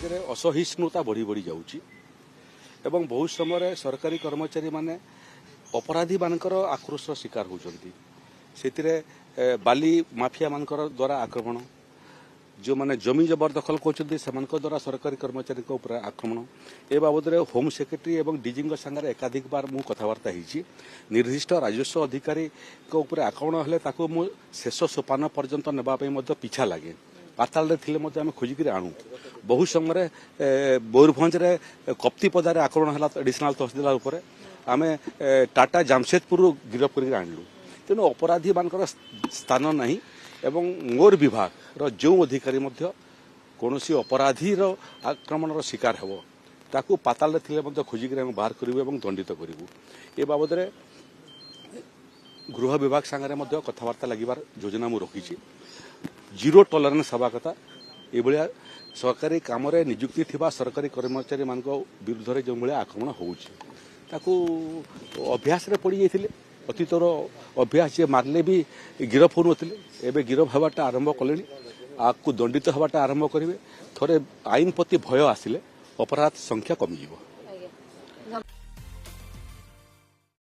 ସମାଜରେ ଅସହିଷ୍ଣୁତା ବଢ଼ି ବଢ଼ି ଯାଉଛି ଏବଂ ବହୁତ ସମୟରେ ସରକାରୀ କର୍ମଚାରୀ ମାନେ ଅପରାଧୀ ମାନଙ୍କର ଆକ୍ରୋଶର ଶିକାର ହେଉଛନ୍ତି। ସେଥିରେ ବାଲି ମାଫିଆ ମାନଙ୍କର ଦ୍ୱାରା ଆକ୍ରମଣ, ଯେଉଁମାନେ ଜମି ଜବରଦଖଲ କରୁଛନ୍ତି ସେମାନଙ୍କ ଦ୍ୱାରା ସରକାରୀ କର୍ମଚାରୀଙ୍କ ଉପରେ ଆକ୍ରମଣ। ଏ ବାବଦରେ ହୋମ୍ ସେକ୍ରେଟାରୀ ଏବଂ ଡିଜିଙ୍କ ସାଙ୍ଗରେ ଏକାଧିକ ବାର ମୁଁ କଥାବାର୍ତ୍ତା ହେଇଛି। ନିର୍ଦ୍ଦିଷ୍ଟ ରାଜସ୍ୱ ଅଧିକାରୀଙ୍କ ଉପରେ ଆକ୍ରମଣ ହେଲେ ତାକୁ ମୁଁ ଶେଷ ସୋପାନ ପର୍ଯ୍ୟନ୍ତ ନେବା ପାଇଁ ମଧ୍ୟ ପିଛା ଲାଗେ। ପାତାଳରେ ଥିଲେ ମଧ୍ୟ ଆମେ ଖୋଜିକିରି ଆଣୁ। ବହୁ ସମୟରେ ମୟୂରଭଞ୍ଜରେ କପ୍ତିପଦାରେ ଆକ୍ରମଣ ହେଲା ଆଡିସନାଲ ତହସିଲଦାର ଉପରେ, ଆମେ ଟାଟା ଜାମଶେଦପୁରରୁ ଗିରଫ କରିକି ଆଣିଲୁ। ତେଣୁ ଅପରାଧୀ ମାନଙ୍କର ସ୍ଥାନ ନାହିଁ ଏବଂ ମୋର ବିଭାଗର ଯେଉଁ ଅଧିକାରୀ ମଧ୍ୟ କୌଣସି ଅପରାଧୀର ଆକ୍ରମଣର ଶିକାର ହେବ ତାକୁ ପାତାଳରେ ଥିଲେ ମଧ୍ୟ ଖୋଜିକିରି ଆମେ ବାହାର କରିବୁ ଏବଂ ଦଣ୍ଡିତ କରିବୁ। ଏ ବାବଦରେ ଗୃହ ବିଭାଗ ସାଙ୍ଗରେ ମଧ୍ୟ କଥାବାର୍ତ୍ତା ଲାଗିବାର ଯୋଜନା ମୁଁ ରଖିଛି। ଜିରୋ ଟଲରେନ୍ସ ହେବା କଥା। ଏଭଳିଆ ସରକାରୀ କାମରେ ନିଯୁକ୍ତି ଥିବା ସରକାରୀ କର୍ମଚାରୀମାନଙ୍କ ବିରୁଦ୍ଧରେ ଯେଉଁଭଳିଆ ଆକ୍ରମଣ ହେଉଛି ତାକୁ ଅଭ୍ୟାସରେ ପଡ଼ିଯାଇଥିଲେ। ଅତୀତର ଅଭ୍ୟାସ, ଯିଏ ମାରିଲେ ବି ଗିରଫ ହେଉନଥିଲେ, ଏବେ ଗିରଫ ହେବାଟା ଆରମ୍ଭ କଲେଣି, ଆଗକୁ ଦଣ୍ଡିତ ହେବାଟା ଆରମ୍ଭ କରିବେ। ଥରେ ଆଇନ ପ୍ରତି ଭୟ ଆସିଲେ ଅପରାଧ ସଂଖ୍ୟା କମିଯିବ।